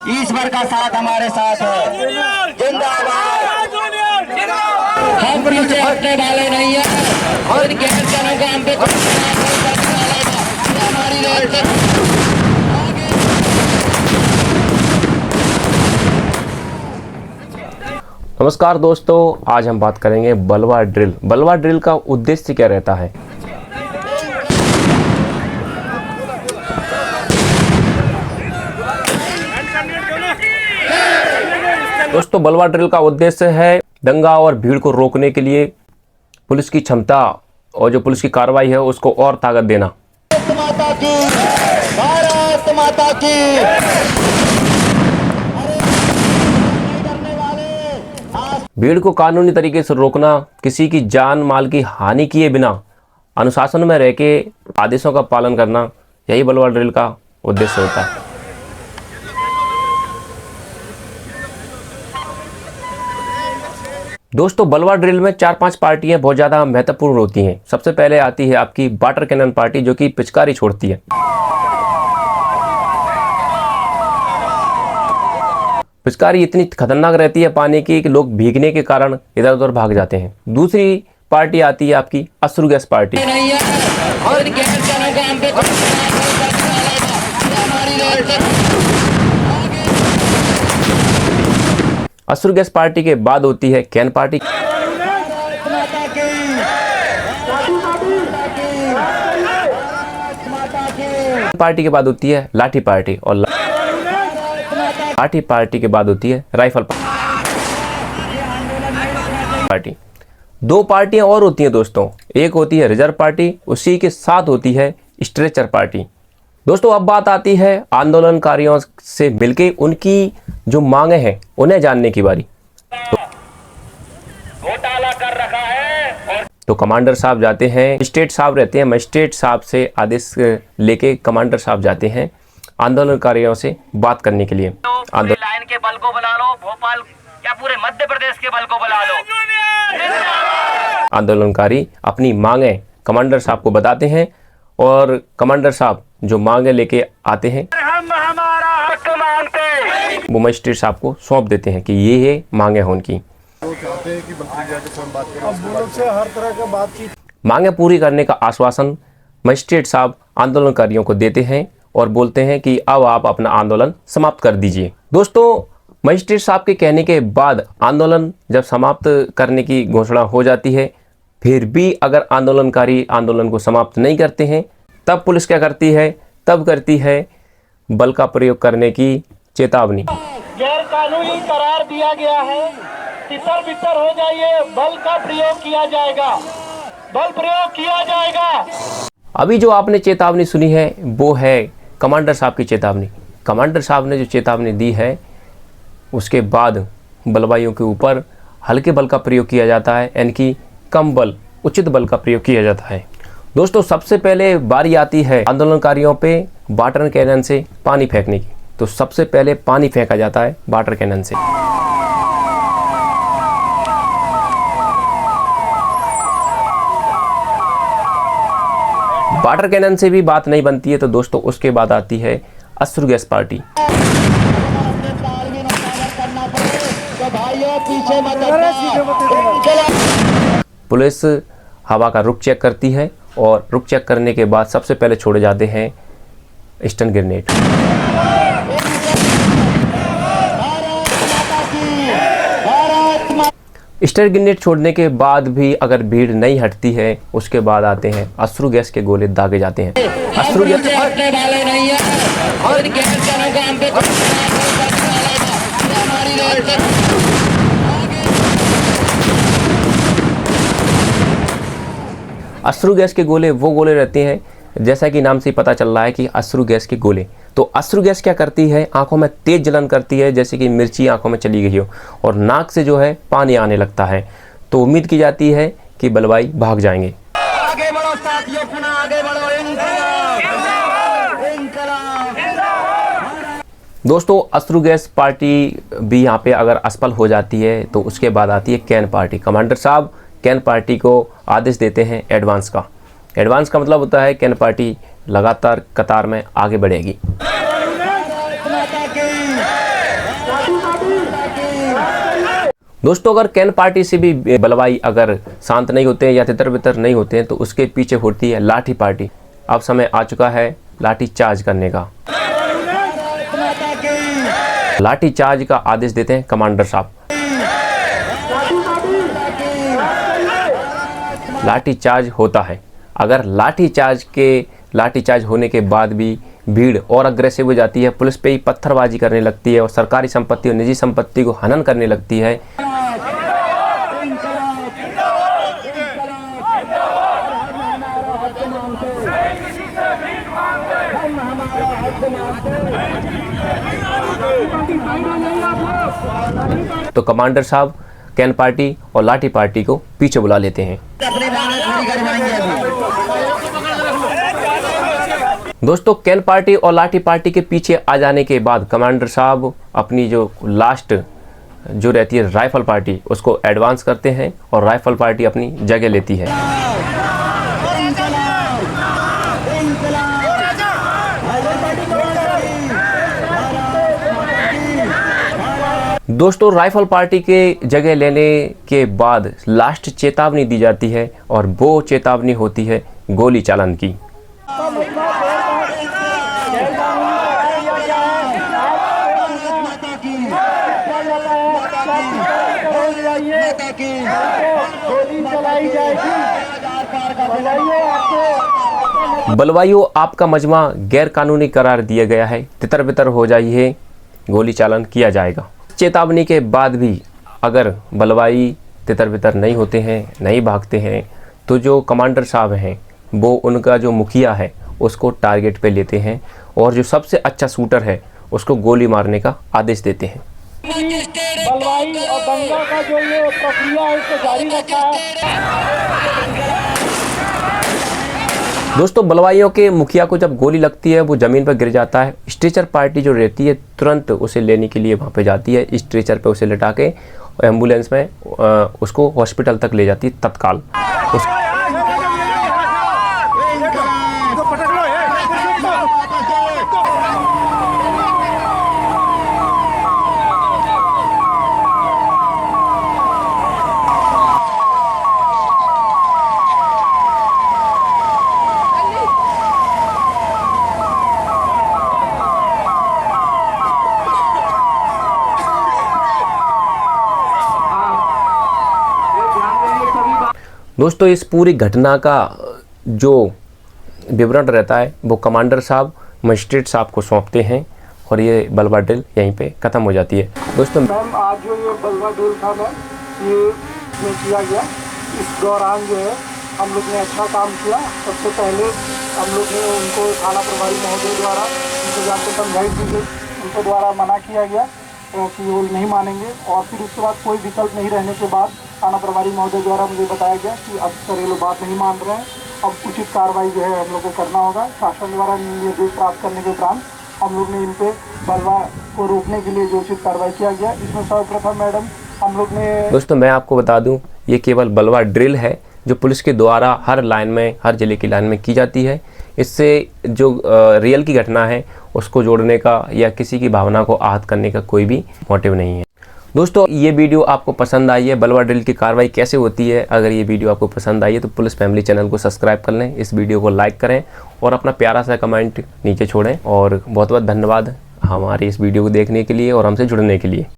ईश्वर का साथ हमारे साथ है। जिंदाबाद। हम पीछे हटने वाले नहीं है और इनके हत्यारों को हम पे हमारी नमस्कार दोस्तों, आज हम बात करेंगे बलवा ड्रिल। बलवा ड्रिल का उद्देश्य क्या रहता है? दोस्तों, बलवा ड्रिल का उद्देश्य है दंगा और भीड़ को रोकने के लिए पुलिस की क्षमता और जो पुलिस की कार्रवाई है उसको और ताकत देना। भारत माता की, भारत माता की। भीड़ को कानूनी तरीके से रोकना, किसी की जान माल की हानि किए बिना अनुशासन में रह के आदेशों का पालन करना, यही बलवा ड्रिल का उद्देश्य होता है। दोस्तों, बलवा ड्रिल में 4-5 पार्टियां बहुत ज़्यादा महत्वपूर्ण होती हैं। सबसे पहले आती है आपकी वाटर कैनन पार्टी, जो कि पिचकारी छोड़ती है। पिचकारी इतनी खतरनाक रहती है पानी की कि लोग भीगने के कारण इधर उधर भाग जाते हैं। दूसरी पार्टी आती है आपकी अश्रु गैस पार्टी। अश्रु गैस पार्टी के बाद होती है कैन पार्टी। पार्टी के बाद होती है लाठी पार्टी और लाठी पार्टी के बाद होती है राइफल पार्टी। दो पार्टियां और होती हैं दोस्तों, एक होती है रिजर्व पार्टी, उसी के साथ होती है स्ट्रेचर पार्टी। दोस्तों, अब बात आती है आंदोलनकारियों से मिलके उनकी जो मांगे हैं उन्हें जानने की बारी। घोटाला कर रखा है तो कमांडर साहब जाते हैं, मजिस्ट्रेट साहब रहते हैं, मजिस्ट्रेट साहब से आदेश लेके कमांडर साहब जाते हैं आंदोलनकारियों से बात करने के लिए। लाइन के बल को बुला लो, भोपाल या पूरे मध्य प्रदेश के बल को बुला लो। आंदोलनकारी अपनी मांगे कमांडर साहब को बताते हैं और कमांडर साहब जो मांगे लेके आते हैं हम हमारा हक मांगते हैं, वो मजिस्ट्रेट साहब को सौंप देते हैं कि ये मांगे हैं उनकी। मांगे पूरी करने का आश्वासन मजिस्ट्रेट साहब आंदोलनकारियों को देते हैं और बोलते हैं कि अब आप अपना आंदोलन समाप्त कर दीजिए। दोस्तों, मजिस्ट्रेट साहब के कहने के बाद आंदोलन जब समाप्त करने की घोषणा हो जाती है, फिर भी अगर आंदोलनकारी आंदोलन को समाप्त नहीं करते हैं, तब पुलिस क्या करती है? तब करती है बल का प्रयोग करने की चेतावनी। गैर कानूनी करार दिया गया है, तितर बितर हो जाइए, बल का प्रयोग किया जाएगा, बल प्रयोग किया जाएगा। अभी जो आपने चेतावनी सुनी है वो है कमांडर साहब की चेतावनी। कमांडर साहब ने जो चेतावनी दी है उसके बाद बलवाइयों के ऊपर हल्के बल का प्रयोग किया जाता है, यानी कि कम बल, उचित बल का प्रयोग किया जाता है। दोस्तों, सबसे पहले बारी आती है आंदोलनकारियों पे वाटर कैनन से पानी फेंकने की। तो सबसे पहले पानी फेंका जाता है वाटर कैनन से। वाटर कैनन से भी बात नहीं बनती है तो दोस्तों उसके बाद आती है अश्रु गैस पार्टी। पुलिस हवा का रुख चेक करती है और रुख चेक करने के बाद सबसे पहले छोड़े जाते हैं स्टन ग्रेनेड। स्टन ग्रेनेड छोड़ने के बाद भी अगर भीड़ नहीं हटती है, उसके बाद आते हैं अश्रु गैस के गोले दागे जाते हैं। अश्रु गैस हटने वाले नहीं है और इनके हत्यारों को हम पे अश्रु गैस के गोले वो गोले रहते हैं, जैसा कि नाम से ही पता चल रहा है कि अश्रु गैस के गोले। तो अश्रु गैस क्या करती है? आंखों में तेज जलन करती है, जैसे कि मिर्ची आंखों में चली गई हो, और नाक से जो है पानी आने लगता है। तो उम्मीद की जाती है कि बलवाई भाग जाएंगे। आगे बढ़ो साथियों, पुनः आगे बढ़ो। दोस्तों, अश्रु गैस पार्टी भी यहाँ पे अगर असफल हो जाती है तो उसके बाद आती है कैन पार्टी। कमांडर साहब कैन पार्टी को आदेश देते हैं एडवांस का। एडवांस का मतलब होता है कैन पार्टी लगातार कतार में आगे बढ़ेगी। दोस्तों अगर कैन पार्टी से भी बलवाई अगर शांत नहीं होते हैं या तितर बितर नहीं होते हैं तो उसके पीछे होती है लाठी पार्टी। अब समय आ चुका है लाठी चार्ज करने का। लाठी चार्ज का आदेश देते हैं कमांडर साहब। लाठी चार्ज होता है। अगर लाठी चार्ज होने के बाद भी भीड़ और अग्रेसिव हो जाती है, पुलिस पे ही पत्थरबाजी करने लगती है और सरकारी संपत्ति और निजी संपत्ति को हनन करने लगती है, तो कमांडर साहब कैन पार्टी और लाठी पार्टी को पीछे बुला लेते हैं। दोस्तों कैन पार्टी और लाठी पार्टी के पीछे आ जाने के बाद कमांडर साहब अपनी जो लास्ट जो रहती है राइफल पार्टी उसको एडवांस करते हैं और राइफल पार्टी अपनी जगह लेती है। दोस्तों राइफल पार्टी के जगह लेने के बाद लास्ट चेतावनी दी जाती है और वो चेतावनी होती है गोली चालन की। बलवाइयों आपका मजमा गैर कानूनी करार दिया गया है, तितर बितर हो जाइए, गोली चालन किया जाएगा। चेतावनी के बाद भी अगर बलवाई तितर बितर नहीं होते हैं, नहीं भागते हैं, तो जो कमांडर साहब हैं वो उनका जो मुखिया है उसको टारगेट पे लेते हैं और जो सबसे अच्छा शूटर है उसको गोली मारने का आदेश देते हैं। बलवाई और दंगा का जो ये प्रक्रिया है इसको जारी रखा है। दोस्तों बलवाइयों के मुखिया को जब गोली लगती है वो ज़मीन पर गिर जाता है। स्ट्रेचर पार्टी जो रहती है तुरंत उसे लेने के लिए वहाँ पे जाती है। स्ट्रेचर पे उसे लिटा के एम्बुलेंस में उसको हॉस्पिटल तक ले जाती है तत्काल। दोस्तों इस पूरी घटना का जो विवरण रहता है वो कमांडर साहब मजिस्ट्रेट साहब को सौंपते हैं और ये बलवा ड्रिल यहीं पे ख़त्म हो जाती है। दोस्तों मैम आज जो ये बलवा ड्रिल था मैम ये इसमें किया गया, इस दौरान जो है हम लोग ने अच्छा काम किया। सबसे पहले हम लोग ने उनको थाना प्रभारी महोदय द्वारा उनको जाकर समझाइश दी गई, उनके द्वारा मना किया गया कि वो नहीं मानेंगे और फिर उसके बाद कोई विकल्प नहीं रहने के बाद थाना प्रभारी महोदय द्वारा मुझे बताया गया कि अब सर ये लोग बात नहीं मान रहे हैं, अब उचित कार्रवाई जो है हम लोग को करना होगा। शासन द्वारा निर्देश प्राप्त करने के उपरांत हम लोग ने इन पे बलवा को रोकने के लिए जो उचित कार्रवाई किया गया। इसमें सर्वप्रथम मैडम हम लोग ने दोस्तों मैं आपको बता दूं ये केवल बलवा ड्रिल है जो पुलिस के द्वारा हर लाइन में, हर जिले की लाइन में की जाती है। इससे जो रियल की घटना है उसको जोड़ने का या किसी की भावना को आहत करने का कोई भी मोटिव नहीं है। दोस्तों ये वीडियो आपको पसंद आई है, बलवा ड्रिल की कार्रवाई कैसे होती है, अगर ये वीडियो आपको पसंद आई है तो पुलिस फैमिली चैनल को सब्सक्राइब कर लें, इस वीडियो को लाइक करें और अपना प्यारा सा कमेंट नीचे छोड़ें। और बहुत बहुत धन्यवाद हमारे इस वीडियो को देखने के लिए और हमसे जुड़ने के लिए।